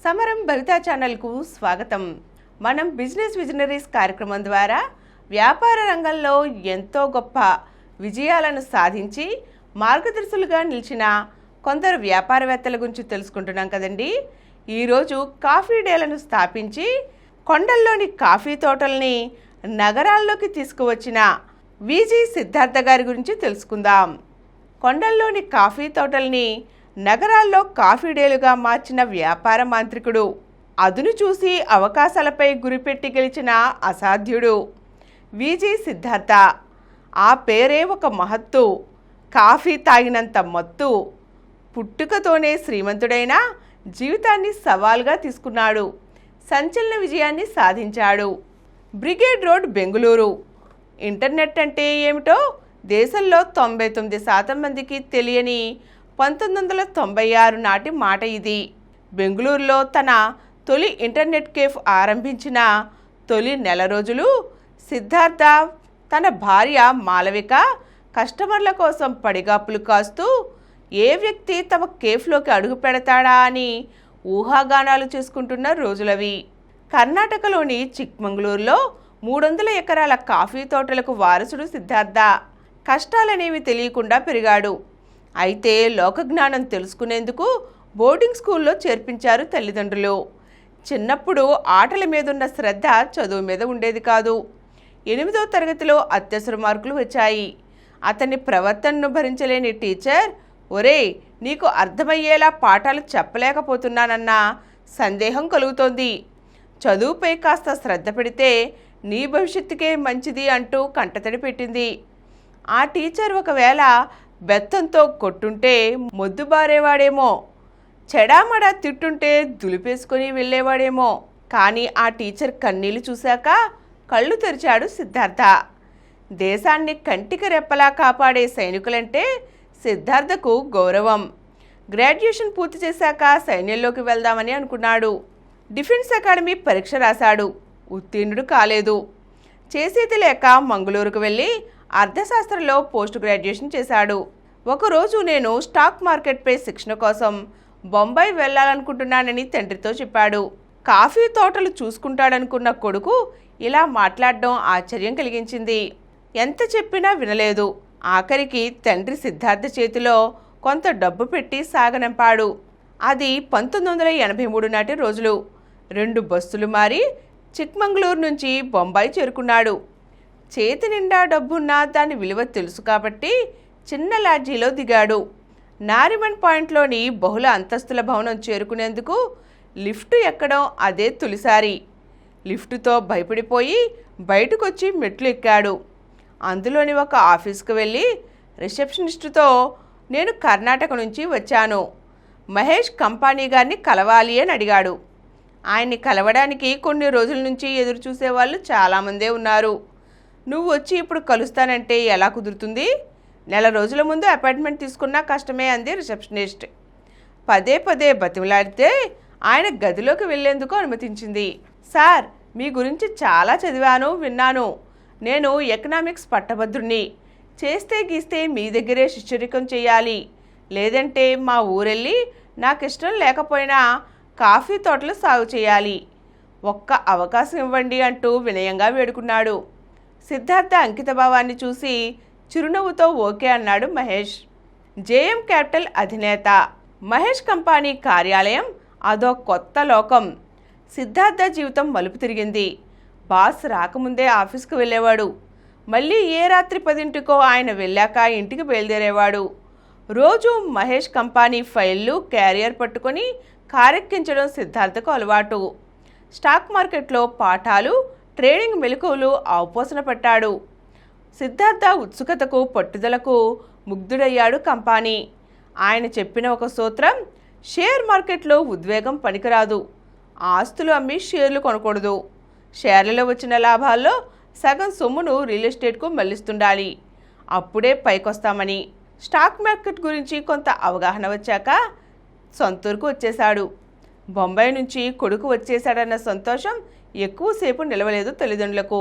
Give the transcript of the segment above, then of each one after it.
సమరం భవితా ఛానల్కు స్వాగతం. మనం బిజినెస్ విజనరీస్ కార్యక్రమం ద్వారా వ్యాపార రంగంలో ఎంతో గొప్ప విజయాలను సాధించి మార్గదర్శులుగా నిలిచిన కొందరు వ్యాపారవేత్తల గురించి తెలుసుకుంటున్నాం కదండి. ఈరోజు కాఫీ డేలను స్థాపించి కొండల్లోని కాఫీ తోటల్ని నగరాల్లోకి తీసుకువచ్చిన విజి సిద్ధార్థ గారి గురించి తెలుసుకుందాం. కొండల్లోని కాఫీ తోటల్ని నగరాల్లో కాఫీ డేలుగా మార్చిన వ్యాపార మాంత్రికుడు, అదును చూసి అవకాశాలపై గురిపెట్టి గెలిచిన అసాధ్యుడు విజి సిద్ధార్థ. ఆ పేరే ఒక మహత్తు. కాఫీ తాగినంత మత్తు. పుట్టుకతోనే శ్రీమంతుడైన జీవితాన్ని సవాల్గా తీసుకున్నాడు. సంచలన విజయాన్ని సాధించాడు. Brigade road, Bengaluru. ఇంటర్నెట్ అంటే ఏమిటో దేశంలో 99% మందికి తెలియని 1996 నాటి మాట ఇది. బెంగుళూరులో తన తొలి ఇంటర్నెట్ కేఫ్ ఆరంభించిన తొలి నెల రోజులు సిద్ధార్థ తన భార్య మాలవిక కస్టమర్ల కోసం పడిగాపులు కాస్తూ ఏ వ్యక్తి తమ కేఫ్లోకి అడుగు పెడతాడా అని ఊహాగానాలు చేసుకుంటున్న రోజులవి. కర్ణాటకలోని చిక్మంగళూరులో 300 ఎకరాల కాఫీ తోటలకు వారసుడు సిద్ధార్థ. కష్టాలనేవి తెలియకుండా పెరిగాడు. అయితే లోకజ్ఞానం తెలుసుకునేందుకు బోర్డింగ్ స్కూల్లో చేర్పించారు తల్లిదండ్రులు. చిన్నప్పుడు ఆటల మీదున్న శ్రద్ధ చదువు మీద ఉండేది కాదు. 8వ తరగతిలో అత్యవసర మార్కులు వచ్చాయి. అతని ప్రవర్తనను భరించలేని టీచర్, ఒరేయ్ నీకు అర్థమయ్యేలా పాఠాలు చెప్పలేకపోతున్నానన్న సందేహం కలుగుతోంది. చదువుపై కాస్త శ్రద్ధ పెడితే నీ భవిష్యత్తుకే మంచిది అంటూ కంటతడి పెట్టింది. ఆ టీచర్ ఒకవేళ బెత్తంతో కొట్టుంటే మొద్దుబారేవాడేమో, చెడామడా తిట్టుంటే దులిపేసుకొని వెళ్ళేవాడేమో. కానీ ఆ టీచర్ కన్నీళ్లు చూశాక కళ్ళు తెరిచాడు సిద్ధార్థ. దేశాన్ని కంటికి రెప్పలా కాపాడే సైనికులంటే సిద్ధార్థకు గౌరవం. గ్రాడ్యుయేషన్ పూర్తి చేశాక సైన్యంలోకి వెళ్దామని అనుకున్నాడు. డిఫెన్స్ అకాడమీ పరీక్ష రాశాడు. ఉత్తీర్ణుడు కాలేదు. చేసేది లేక మంగళూరుకు వెళ్ళి అర్థశాస్త్రంలో పోస్ట్ గ్రాడ్యుయేషన్ చేశాడు. ఒకరోజు నేను స్టాక్ మార్కెట్పై శిక్షణ కోసం బొంబాయి వెళ్ళాలనుకుంటున్నానని తండ్రితో చెప్పాడు. కాఫీ తోటలు చూసుకుంటాడనుకున్న కొడుకు ఇలా మాట్లాడడం ఆశ్చర్యం కలిగించింది. ఎంత చెప్పినా వినలేదు. ఆఖరికి తండ్రి సిద్ధార్థ చేతిలో కొంత డబ్బు పెట్టి సాగనంపాడు. అది 1983 నాటి రోజులు. 2 బస్సులు మారి చిక్మంగళూరు నుంచి బొంబాయి చేరుకున్నాడు. చేతి నిండా డబ్బున్నా దాని విలువ తెలుసు కాబట్టి చిన్న లాడ్జీలో దిగాడు. నారిమన్ పాయింట్లోని బహుళ అంతస్తుల భవనం చేరుకునేందుకు లిఫ్ట్ ఎక్కడం అదే తొలిసారి. లిఫ్టుతో భయపడిపోయి బయటకొచ్చి మెట్లు ఎక్కాడు. అందులోని ఒక ఆఫీస్కు వెళ్ళి రిసెప్షనిస్టుతో, నేను కర్ణాటక నుంచి వచ్చాను, మహేష్ కంపానీ గారిని కలవాలి అని అడిగాడు. ఆయన్ని కలవడానికి కొన్ని రోజుల నుంచి ఎదురు చూసేవాళ్ళు చాలామందే ఉన్నారు. నువ్వు వచ్చి ఇప్పుడు కలుస్తానంటే ఎలా కుదురుతుంది? నెల రోజుల ముందు అపాయింట్మెంట్ తీసుకున్నా కష్టమే అంది రిసెప్షనిస్ట్. పదే పదే బతిమలాడితే ఆయన గదిలోకి వెళ్లేందుకు అనుమతించింది. సార్, మీ గురించి చాలా చదివాను, విన్నాను. నేను ఎకనామిక్స్ పట్టభద్రుణ్ణి. చేస్తే గీస్తే మీ దగ్గరే శిష్యరికం చేయాలి. లేదంటే మా ఊరెళ్ళి నాకిష్టం లేకపోయినా కాఫీ తోటలు సాగు చేయాలి. ఒక్క అవకాశం ఇవ్వండి అంటూ వినయంగా వేడుకున్నాడు. సిద్ధార్థ అంకితభావాన్ని చూసి చిరునవ్వుతో ఓకే అన్నాడు మహేష్. జేఎం క్యాపిటల్ అధినేత మహేష్ కంపానీ కార్యాలయం అదో కొత్త లోకం. సిద్ధార్థ జీవితం మలుపు తిరిగింది. బాస్ రాకముందే ఆఫీస్కు వెళ్ళేవాడు. మళ్ళీ ఏ రాత్రి 10ంటికో ఆయన వెళ్ళాక ఇంటికి బయలుదేరేవాడు. రోజు మహేష్ కంపానీ ఫైళ్ళు క్యారియర్ పట్టుకొని కారెక్కించడం సిద్ధార్థకు అలవాటు. స్టాక్ మార్కెట్లో పాఠాలు, ట్రేడింగ్ మెలకువలు ఆపోసన పట్టాడు. సిద్ధార్థ ఉత్సుకతకు పట్టుదలకు ముగ్ధుడయ్యాడు కంపానీ. ఆయన చెప్పిన ఒక సూత్రం, షేర్ మార్కెట్లో ఉద్వేగం పనికిరాదు. ఆస్తులు అమ్మి షేర్లు కొనకూడదు. షేర్లలో వచ్చిన లాభాల్లో సగం సొమ్మును రియల్ ఎస్టేట్కు మళ్లిస్తుండాలి. అప్పుడే పైకొస్తామని. స్టాక్ మార్కెట్ గురించి కొంత అవగాహన వచ్చాక సొంతూరుకు వచ్చేశాడు. బొంబాయి నుంచి కొడుకు వచ్చేశాడన్న సంతోషం ఎక్కువసేపు నిలవలేదు తల్లిదండ్రులకు.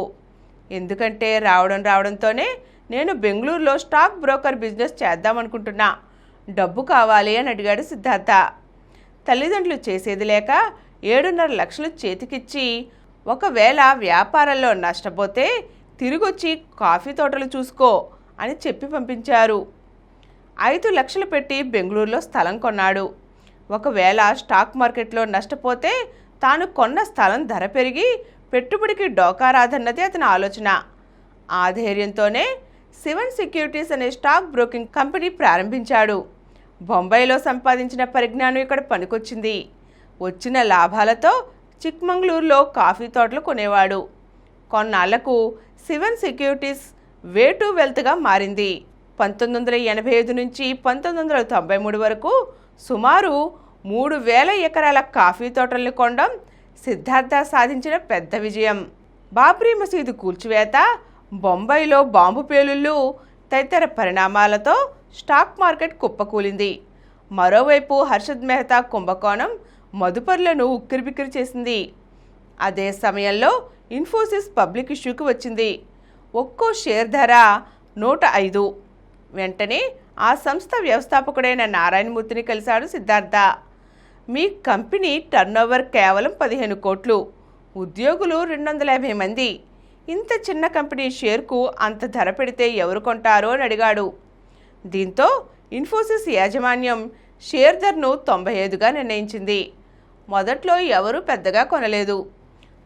ఎందుకంటే రావడంతోనే నేను బెంగళూరులో స్టాక్ బ్రోకర్ బిజినెస్ చేద్దామనుకుంటున్నా, డబ్బు కావాలి అని అడిగాడు సిద్ధార్థ. తల్లిదండ్రులు చేసేది లేక 7.5 లక్షలు చేతికిచ్చి ఒకవేళ వ్యాపారంలో నష్టపోతే తిరిగొచ్చి కాఫీ తోటలు చూసుకో అని చెప్పి పంపించారు. 5 లక్షలు పెట్టి బెంగళూరులో స్థలం కొన్నాడు. ఒకవేళ స్టాక్ మార్కెట్లో నష్టపోతే తాను కొన్న స్థలం ధర పెరిగి పెట్టుబడికి డోకా రాదన్నది అతని ఆలోచన. ఆ ధైర్యంతోనే శివన్ సెక్యూరిటీస్ అనే స్టాక్ బ్రోకింగ్ కంపెనీ ప్రారంభించాడు. బొంబాయిలో సంపాదించిన పరిజ్ఞానం ఇక్కడ పనికొచ్చింది. వచ్చిన లాభాలతో చిక్మంగళూరులో కాఫీ తోటలు కొనేవాడు. కొన్నాళ్లకు శివన్ సెక్యూరిటీస్ వే టు వెల్త్గా మారింది. 1985 నుంచి 1993 వరకు సుమారు 3,000 ఎకరాల కాఫీ తోటల్ని కొనడం సిద్ధార్థ సాధించిన పెద్ద విజయం. బాబ్రీ మసీదు కూల్చివేత, బొంబాయిలో బాంబు పేలుళ్లు తదితర పరిణామాలతో స్టాక్ మార్కెట్ కుప్పకూలింది. మరోవైపు హర్షద్ మెహతా కుంభకోణం మదుపరులను ఉక్కిరిబిక్కిరి చేసింది. అదే సమయంలో ఇన్ఫోసిస్ పబ్లిక్ ఇష్యూకి వచ్చింది. ఒక్కో షేర్ ధర 105. వెంటనే ఆ సంస్థ వ్యవస్థాపకుడైన నారాయణమూర్తిని కలిశాడు సిద్ధార్థ. మీ కంపెనీ టర్నోవర్ కేవలం 15 కోట్లు, ఉద్యోగులు 250 మంది. ఇంత చిన్న కంపెనీ షేర్కు అంత ధర పెడితే ఎవరు కొంటారో అని అడిగాడు. దీంతో ఇన్ఫోసిస్ యాజమాన్యం షేర్ ధరను 95గా నిర్ణయించింది. మొదట్లో ఎవరూ పెద్దగా కొనలేదు.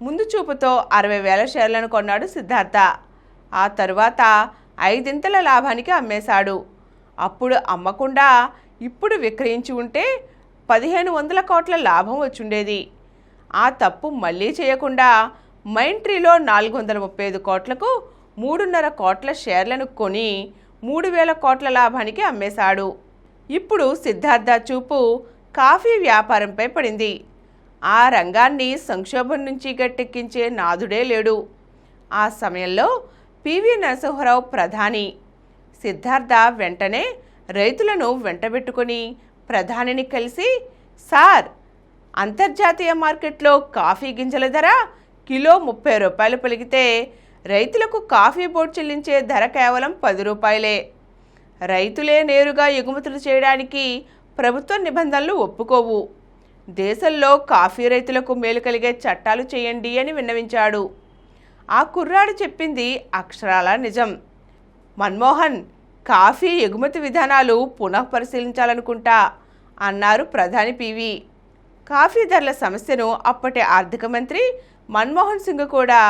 ముందు చూపుతో 60,000 షేర్లను కొన్నాడు సిద్ధార్థ. ఆ తరువాత 5 లాభానికి అమ్మేశాడు. అప్పుడు అమ్మకుండా ఇప్పుడు విక్రయించి ఉంటే 1,500 కోట్ల లాభం వచ్చుండేది. ఆ తప్పు మళ్ళీ చేయకుండా మైంట్రీలో 435 కోట్లకు 3.5 కోట్ల షేర్లను కొని 3,000 కోట్ల లాభానికి అమ్మేశాడు. ఇప్పుడు సిద్ధార్థ చూపు కాఫీ వ్యాపారంపై పడింది. ఆ రంగాన్ని సంక్షోభం నుంచి గట్టెక్కించే నాదుడే లేడు. ఆ సమయంలో పివి నరసింహారావు ప్రధాని. సిద్ధార్థ వెంటనే రైతులను వెంటబెట్టుకుని ప్రధానిని కలిసి, సార్, అంతర్జాతీయ మార్కెట్లో కాఫీ గింజల ధర కిలో 30 రూపాయలు పలికితే రైతులకు కాఫీ బోర్డు చెల్లించే ధర కేవలం 10 రూపాయలే. రైతులే నేరుగా ఎగుమతులు చేయడానికి ప్రభుత్వ నిబంధనలు ఒప్పుకోవు. దేశంలో కాఫీ రైతులకు మేలు కలిగే చట్టాలు చేయండి అని విన్నవించాడు. ఆ కుర్రాడు చెప్పింది అక్షరాల నిజం. మన్మోహన్, కాఫీ ఎగుమతి విధానాలు పునఃపరిశీలించాలనుకుంటా అన్నారు ప్రధాని పివి. కాఫీ ధరల సమస్యను అప్పటి ఆర్థిక మంత్రి మన్మోహన్ సింగ్ కూడా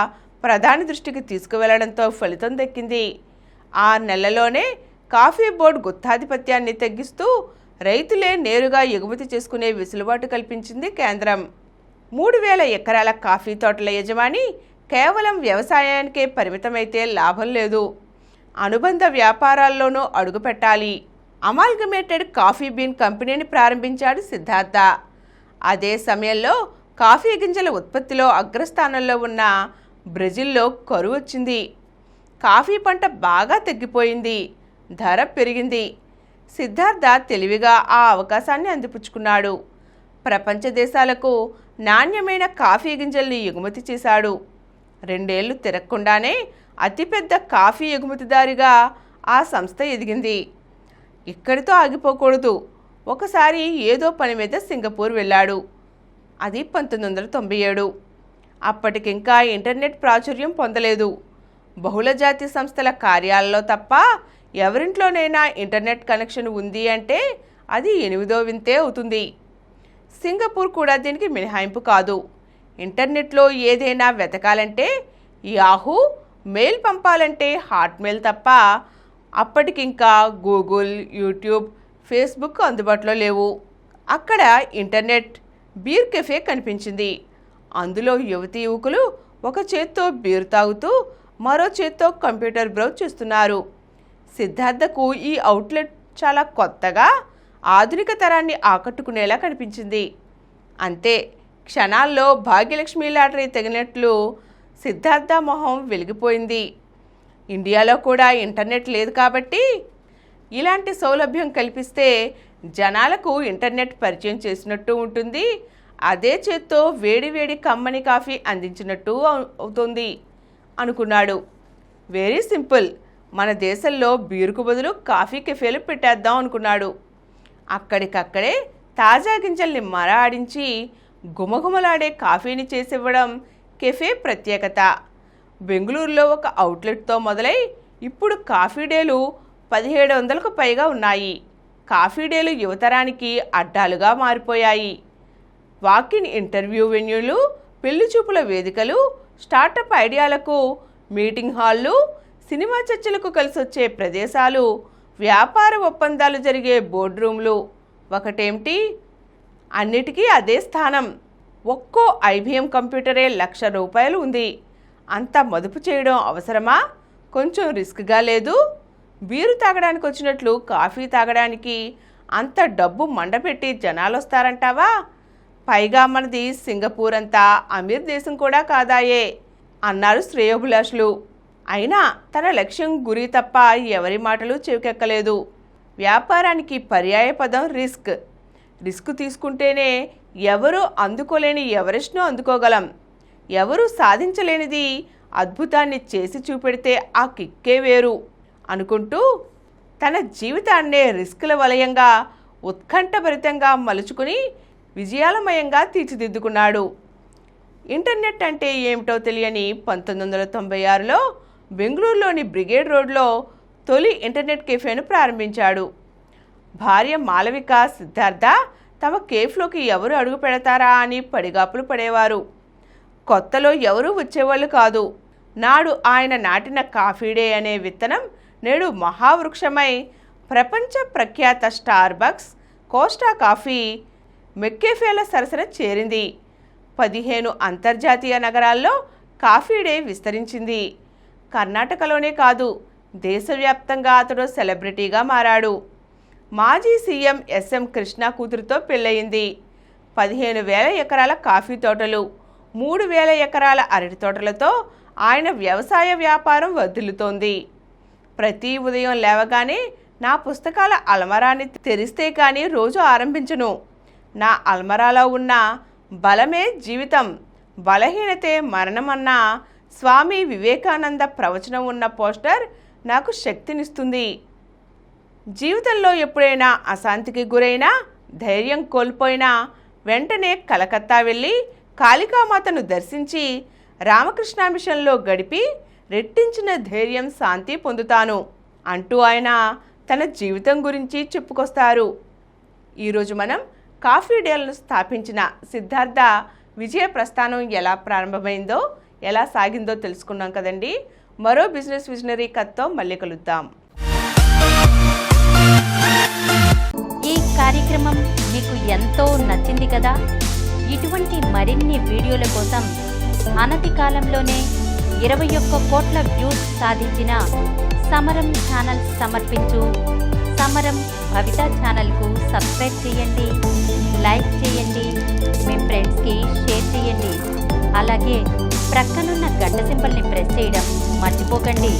ప్రధాని దృష్టికి తీసుకువెళ్లడంతో ఫలితం దక్కింది. ఆ నెలలోనే కాఫీ బోర్డు గుత్తాధిపత్యాన్ని తగ్గిస్తూ రైతులే నేరుగా ఎగుమతి చేసుకునే వెసులుబాటు కల్పించింది కేంద్రం. 3,000 ఎకరాల కాఫీ తోటల యజమాని కేవలం వ్యవసాయానికే పరిమితమైతే లాభం లేదు. అనుబంధ వ్యాపారాల్లోనూ అడుగుపెట్టాలి. అమాల్గమేటెడ్ కాఫీ బీన్ కంపెనీని ప్రారంభించాడు సిద్ధార్థ. అదే సమయంలో కాఫీ గింజల ఉత్పత్తిలో అగ్రస్థానంలో ఉన్న బ్రెజిల్లో కరువు వచ్చింది. కాఫీ పంట బాగా తగ్గిపోయింది. ధర పెరిగింది. సిద్ధార్థ తెలివిగా ఆ అవకాశాన్ని అందిపుచ్చుకున్నాడు. ప్రపంచ దేశాలకు నాణ్యమైన కాఫీ గింజల్ని ఎగుమతి చేశాడు. 2 ఏళ్లు తిరగకుండానే అతిపెద్ద కాఫీ ఎగుమతిదారిగా ఆ సంస్థ ఎదిగింది. ఇక్కడితో ఆగిపోకూడదు. ఒకసారి ఏదో పని మీద సింగపూర్ వెళ్ళాడు. అది 1997. అప్పటికింకా ఇంటర్నెట్ ప్రాచుర్యం పొందలేదు. బహుళజాతి సంస్థల కార్యాలలో తప్ప ఎవరింట్లోనైనా ఇంటర్నెట్ కనెక్షన్ ఉంది అంటే అది 8వ వింతే అవుతుంది. సింగపూర్ కూడా దీనికి మినహాయింపు కాదు. ఇంటర్నెట్లో ఏదైనా వెతకాలంటే యాహూ, మెయిల్ పంపాలంటే హాట్మెయిల్ తప్ప అప్పటికింకా గూగుల్, యూట్యూబ్, ఫేస్బుక్ అందుబాటులో లేవు. అక్కడ ఇంటర్నెట్ బీర్ కెఫే కనిపించింది. అందులో యువతీ యువకులు ఒక చేత్తో బీరు తాగుతూ మరో చేత్తో కంప్యూటర్ బ్రౌజ్ చేస్తున్నారు. సిద్ధార్థకు ఈ అవుట్లెట్ చాలా కొత్తగా, ఆధునిక తరాన్ని ఆకట్టుకునేలా కనిపించింది. అంతే, క్షణాల్లో భాగ్యలక్ష్మి లాటరీ తగినట్లు సిద్ధార్థ మొహం వెలిగిపోయింది. ఇండియాలో కూడా ఇంటర్నెట్ లేదు కాబట్టి ఇలాంటి సౌలభ్యం కల్పిస్తే జనాలకు ఇంటర్నెట్ పరిచయం చేసినట్టు ఉంటుంది. అదే చేత్తో వేడివేడి కమ్మని కాఫీ అందించినట్టు అవుతుంది అనుకున్నాడు. వెరీ సింపుల్, మన దేశంలో బీరుకు బదులు కాఫీ కెఫేలు పెట్టేద్దాం అనుకున్నాడు. అక్కడికక్కడే తాజా గింజల్ని మర ఆడించి గుమగుమలాడే కాఫీని చేసివ్వడం కెఫే ప్రత్యేకత. బెంగళూరులో ఒక అవుట్లెట్తో మొదలై ఇప్పుడు కాఫీ డేలు 1700కు పైగా ఉన్నాయి. కాఫీ డేలు యువతరానికి అడ్డాలుగా మారిపోయాయి. వాకిన్ ఇంటర్వ్యూ వెన్యూలు, పెళ్లి చూపుల వేదికలు, స్టార్టప్ ఐడియాలకు మీటింగ్ హాళ్ళు, సినిమా చర్చలకు కలిసొచ్చే ప్రదేశాలు, వ్యాపార ఒప్పందాలు జరిగే బోర్డు రూమ్లు. ఒకటేమిటి, అన్నిటికీ అదే స్థానం. ఒక్కో IBM కంప్యూటరే ₹1,00,000 ఉంది. అంత మదుపు చేయడం అవసరమా? కొంచెం రిస్క్గా లేదు? బీరు తాగడానికి వచ్చినట్లు కాఫీ తాగడానికి అంత డబ్బు మండపెట్టి జనాలు వస్తారంటావా? పైగా మనది సింగపూర్ అంతా అమీర్ దేశం కూడా కాదాయే అన్నారు శ్రేయోభిలాషులు. అయినా తన లక్ష్యం గురి తప్ప ఎవరి మాటలు చెవికెక్కలేదు. వ్యాపారానికి పర్యాయ పదం రిస్క్. రిస్క్ తీసుకుంటేనే ఎవరూ అందుకోలేని ఎవరెస్ట్ను అందుకోగలం. ఎవరూ సాధించలేనిది అద్భుతాన్ని చేసి చూపెడితే ఆ కిక్కే వేరు అనుకుంటూ తన జీవితాన్నే రిస్కుల వలయంగా ఉత్కంఠభరితంగా మలుచుకుని విజయాలమయంగా తీర్చిదిద్దుకున్నాడు. ఇంటర్నెట్ అంటే ఏమిటో తెలియని 1996లో బెంగళూరులోని బ్రిగేడ్ రోడ్లో తొలి ఇంటర్నెట్ కెఫేను ప్రారంభించాడు. భార్య మాలవిక, సిద్ధార్థ తమ కేఫ్లోకి ఎవరు అడుగు పెడతారా అని పడిగాపులు పడేవారు. కొత్తలో ఎవరూ వచ్చేవాళ్ళు కాదు. నాడు ఆయన నాటిన కాఫీ డే అనే విత్తనం నేడు మహావృక్షమై ప్రపంచ ప్రఖ్యాత స్టార్బక్స్, కోస్టా కాఫీ, మెక్కేఫేల సరసన చేరింది. 15 అంతర్జాతీయ నగరాల్లో కాఫీ డే విస్తరించింది. కర్ణాటకలోనే కాదు, దేశవ్యాప్తంగా అతడు సెలబ్రిటీగా మారాడు. మాజీ సీఎం SM కృష్ణ కూతురుతో పెళ్ళయింది. 15,000 ఎకరాల కాఫీ తోటలు, 3,000 ఎకరాల అరటి తోటలతో ఆయన వ్యవసాయ వ్యాపారం వర్ధిల్లుతోంది. ప్రతి ఉదయం లేవగానే నా పుస్తకాల అల్మరాని తెరిస్తే కానీ రోజు ఆరంభించను. నా అల్మరాలో ఉన్న బలమే జీవితం, బలహీనతే మరణమన్న స్వామి వివేకానంద ప్రవచనం ఉన్న పోస్టర్ నాకు శక్తినిస్తుంది. జీవితంలో ఎప్పుడైనా అశాంతికి గురైనా, ధైర్యం కోల్పోయినా వెంటనే కలకత్తా వెళ్ళి కాళికామాతను దర్శించి రామకృష్ణ మిషన్లో గడిపి రెట్టించిన ధైర్యం, శాంతి పొందుతాను అంటూ ఆయన తన జీవితం గురించి చెప్పుకొస్తారు. ఈరోజు మనం కాఫీ డేలను స్థాపించిన సిద్ధార్థ విజయ ప్రస్థానం ఎలా ప్రారంభమైందో, ఎలా సాగిందో తెలుసుకున్నాం కదండి. మరో బిజినెస్ విజనరీ కథతో మళ్ళీ కలుద్దాం. ఈ కార్యక్రమం మీకు ఎంతో నచ్చింది కదా. ఇటువంటి మరిన్ని వీడియోల కోసం అనతి కాలంలోనే 21 కోట్ల వ్యూస్ సాధించిన సమరం ఛానల్ సమర్పించు సమరం భవిత ఛానల్కు సబ్స్క్రైబ్ చేయండి, లైక్ చేయండి, మీ ఫ్రెండ్స్కి షేర్ చేయండి. అలాగే ప్రక్కనున్న గంట సింబల్ని ప్రెస్ చేయడం మర్చిపోకండి.